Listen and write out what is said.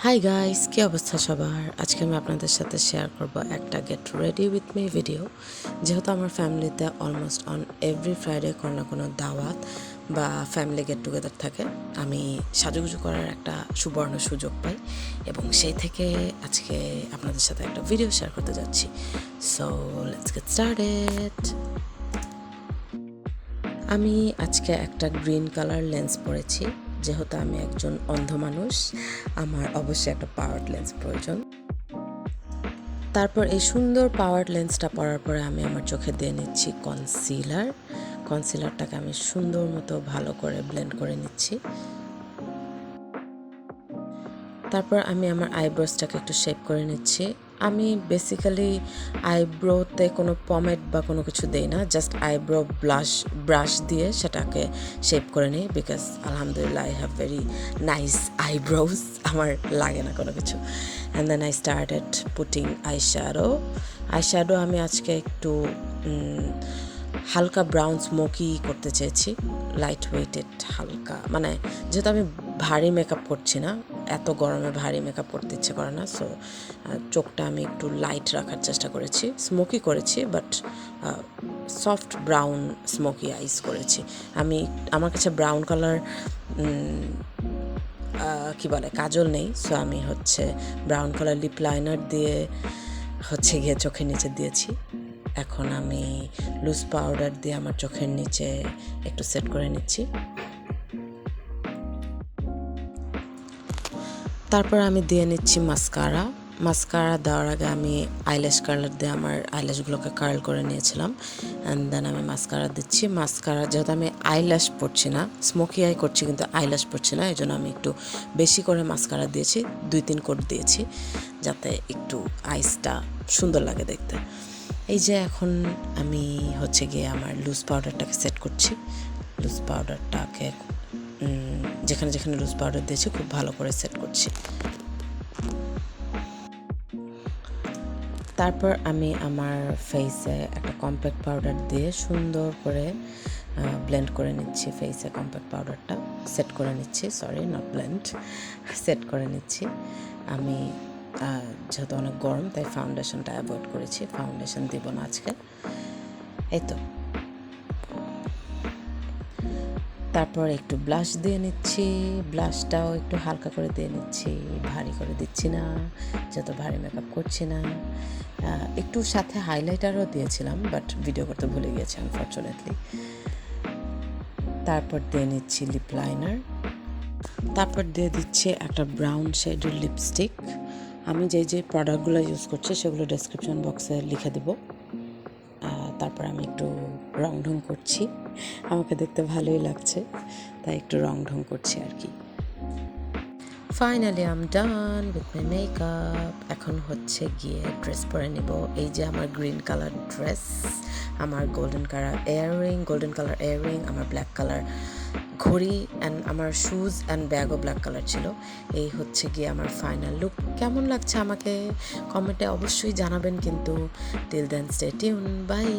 Hi guys, কী অবস্থা সবার? আজকে আমি আপনাদের সাথে শেয়ার করব একটা get ready with me video. যেহেতু আমার ফ্যামিলিতে অলমোস্ট অন এভরি ফ্রাইডে কোনো না কোনো দাওয়াত বা ফ্যামিলি গেট টুগেদার থাকে, আমি সাজুগুজু করার একটা সুবর্ণ সুযোগ পাই এবং সেই থেকে আজকে আপনাদের সাথে একটা ভিডিও শেয়ার করতে যাচ্ছি। So let's get started. আমি আজকে একটা গ্রিন কালার লেন্স পরেছি। যেহেতু আমি একজন অন্ধ মানুষ, আমার অবশ্যই একটা পাওয়ার্ড লেন্স প্রয়োজন। তারপর এই সুন্দর পাওয়ার্ড লেন্সটা পরার পরে আমি আমার চোখে দিয়ে নিচ্ছি কনসিলারটাকে আমি সুন্দর মতো ভালো করে ব্লেন্ড করে নিচ্ছি। তারপর আমি আমার আইব্রোসটাকে একটু শেপ করে নিচ্ছি। আমি বেসিক্যালি আইব্রোতে কোনো পমেড বা কোনো কিছু দেই না, জাস্ট আইব্রো ব্রাশ দিয়ে সেটাকে শেপ করে নিই, বিকজ আলহামদুলিল্লাহ I have very nice eyebrows, আমার লাগে না কোনো কিছু। And then I started putting eyeshadow আমি আজকে একটু হালকা ব্রাউন স্মোকি করতে চেয়েছি, লাইট ওয়েটেড হালকা, মানে যেহেতু আমি ভারী মেকআপ করছি না, এত গরমে ভারী মেকআপ করতে ইচ্ছে করে না, সো চোখটা আমি একটু লাইট রাখার চেষ্টা করেছি, স্মোকি করেছি বাট সফট ব্রাউন স্মোকি আইস করেছি। আমার কাছে ব্রাউন কালার কী বলে কাজল নেই, সো আমি ব্রাউন কালার লিপ লাইনার দিয়ে গিয়ে চোখের নিচে দিয়েছি। এখন আমি লুজ পাউডার দিয়ে আমার চোখের নিচে একটু সেট করে নিচ্ছি। তারপর আমি দিয়ে নিচ্ছি মাস্কারা দেওয়ার আগে আমি আইল্যাশ কার্লার দিয়ে আমার আইল্যাশগুলোকে কার্ল করে নিয়েছিলাম। অ্যান্ড দেন আমি মাস্কারা দিচ্ছি। যেহেতু আমি আইল্যাশ পড়ছি না, স্মোকি আই করছি কিন্তু আইল্যাশ পড়ছি না, এই জন্য আমি একটু বেশি করে মাস্কারা দিয়েছি, 2-3 কোট দিয়েছি, যাতে একটু আইসটা সুন্দর লাগে দেখতে। এই যে এখন আমি গিয়ে আমার লুজ পাউডারটাকে সেট করছি। লুজ পাউডারটাকে যেখানে যেখানে লুজ পাউডার দিয়েছি খুব ভালো করে সেট করছি। তারপর আমি আমার ফেসে একটা কম্প্যাক্ট পাউডার দিয়ে সুন্দর করে ব্লেন্ড করে নিচ্ছি। ফেসে কম্প্যাক্ট পাউডারটা সেট করে নিচ্ছি, সেট করে নিচ্ছি। আমি যেহেতু অনেক গরম তাই ফাউন্ডেশনটা অ্যাভয়েড করেছি, ফাউন্ডেশন দিব না আজকে। এই তো, তারপর একটু ব্লাশ দিয়ে নিচ্ছি, ব্লাশটাও একটু হালকা করে দিয়ে নিচ্ছি, ভারী করে দিচ্ছি না, যত ভারী মেকআপ করছি না। একটু সাথে হাইলাইটারও দিয়েছিলাম, বাট ভিডিও করতে ভুলে গিয়েছি আনফর্চুনেটলি। তারপর দিয়ে নিচ্ছি লিপ লাইনার, তারপর দিয়ে দিচ্ছি একটা ব্রাউন শেডের লিপস্টিক। আমি যে প্রোডাক্টগুলো ইউজ করছি সেগুলো ডেসক্রিপশন বক্সে লিখে দেবো। তারপর আমি একটু রং ঢং করছি, আমাকে দেখতে ভালোই লাগছে তাই একটু রং ঢং করছি আর কি। Finally I am done with my makeup. এখন গিয়ে ড্রেস পরে নিব। এই যে আমার গ্রিন কালার ড্রেস, আমার গোল্ডেন কালার ইয়াররিং, আমার ব্ল্যাক কালার ঘড়ি, অ্যান্ড আমার শুজ অ্যান্ড ব্যাগও ব্ল্যাক কালার ছিল। এই গিয়ে আমার ফাইনাল লুক। কেমন লাগছে আমাকে কমেন্টে অবশ্যই জানাবেন কিন্তু। Till then stay tune, by.